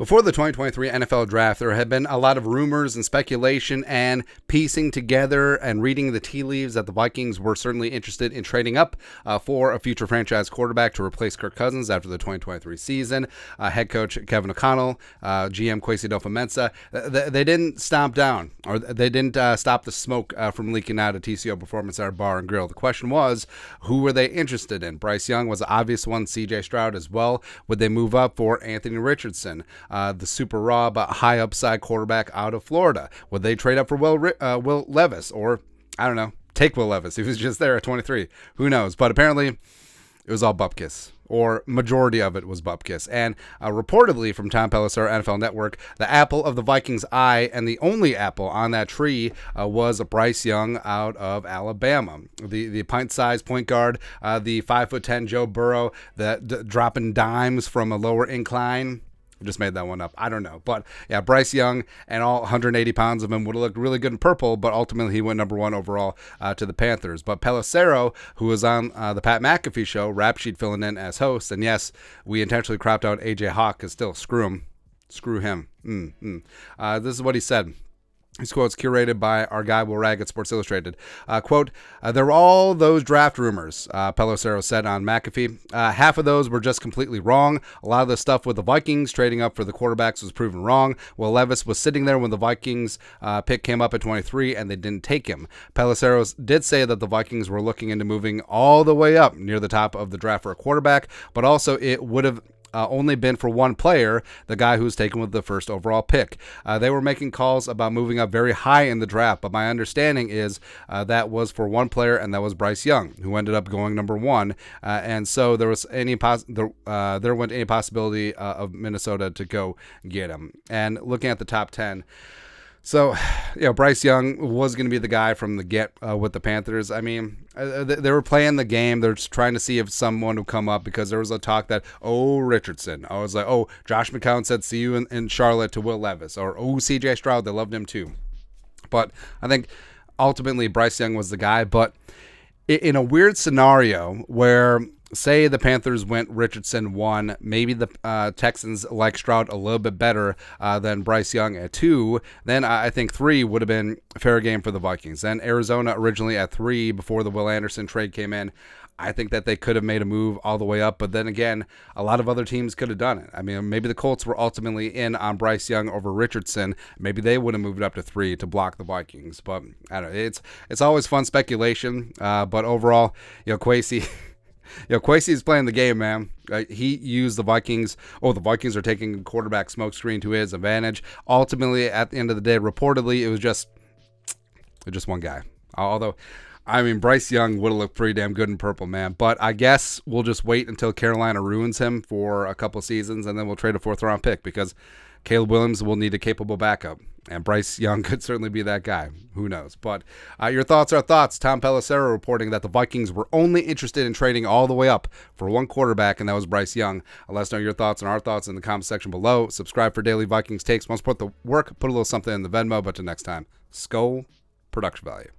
Before the 2023 NFL Draft, there had been a lot of rumors and speculation and piecing together and reading the tea leaves that the Vikings were certainly interested in trading up for a future franchise quarterback to replace Kirk Cousins after the 2023 season. Head coach Kevin O'Connell, GM Kwesi adofo-mensah, they didn't stomp down, or they didn't stop the smoke from leaking out at TCO Performance Center Bar and Grill. The question was, who were they interested in? Bryce Young was the obvious one, CJ Stroud as well. Would they move up for Anthony Richardson? The super raw but high upside quarterback out of Florida. Would they trade up for Will Levis, or I don't know, take Will Levis? He was just there at 23. Who knows? But apparently it was all bupkis, or majority of it was bupkis. And reportedly from Tom Pelissero, NFL Network, the apple of the Vikings' eye and the only apple on that tree was Bryce Young out of Alabama. The pint-sized point guard, the 5'10" Joe Burrow, that dropping dimes from a lower incline. Just made that one up. I don't know. But yeah, Bryce Young and all 180 pounds of him would have looked really good in purple, but ultimately he went number one overall to the Panthers. But Pelissero, who was on the Pat McAfee Show, Rap Sheet filling in as host, and yes, we intentionally cropped out AJ Hawk because still, screw him. Screw him. This is what he said. These quotes curated by our guy Will Rag at Sports Illustrated. Quote, there were all those draft rumors, Pelissero said on McAfee. Half of those were just completely wrong. A lot of the stuff with the Vikings trading up for the quarterbacks was proven wrong. Will Levis was sitting there when the Vikings pick came up at 23 and they didn't take him. Pelissero did say that the Vikings were looking into moving all the way up near the top of the draft for a quarterback, but also it would have only been for one player, the guy who was taken with the first overall pick. They were making calls about moving up very high in the draft, but my understanding is that was for one player, and that was Bryce Young, who ended up going number one. And so there was there went any possibility of Minnesota to go get him. And looking at the top 10. So, Bryce Young was going to be the guy from the get with the Panthers. I mean, they were playing the game. They're just trying to see if someone would come up because there was a talk that, Richardson. I was like, Josh McCown said, see you in Charlotte to Will Levis. Or, CJ Stroud, they loved him too. But I think ultimately Bryce Young was the guy. But in a weird scenario where, say the Panthers went Richardson 1, maybe the Texans like Stroud a little bit better than Bryce Young at 2, then I think 3 would have been fair game for the Vikings. Then Arizona originally at 3 before the Will Anderson trade came in. I think that they could have made a move all the way up, but then again, a lot of other teams could have done it. I mean, maybe the Colts were ultimately in on Bryce Young over Richardson. Maybe they would have moved up to 3 to block the Vikings, but I don't know. It's always fun speculation, but overall, Kwesi... Kwesi is playing the game, man. He used the Vikings. The Vikings are taking quarterback smokescreen to his advantage. Ultimately, at the end of the day, reportedly, it was just one guy. Although, I mean, Bryce Young would have looked pretty damn good in purple, man. But I guess we'll just wait until Carolina ruins him for a couple seasons, and then we'll trade a 4th-round pick because Caleb Williams will need a capable backup. And Bryce Young could certainly be that guy. Who knows? But your thoughts are thoughts. Tom Pelissero reporting that the Vikings were only interested in trading all the way up for one quarterback, and that was Bryce Young. Let us know your thoughts and our thoughts in the comment section below. Subscribe for daily Vikings takes. Once put the work, put a little something in the Venmo. But till next time, Skull Production Value.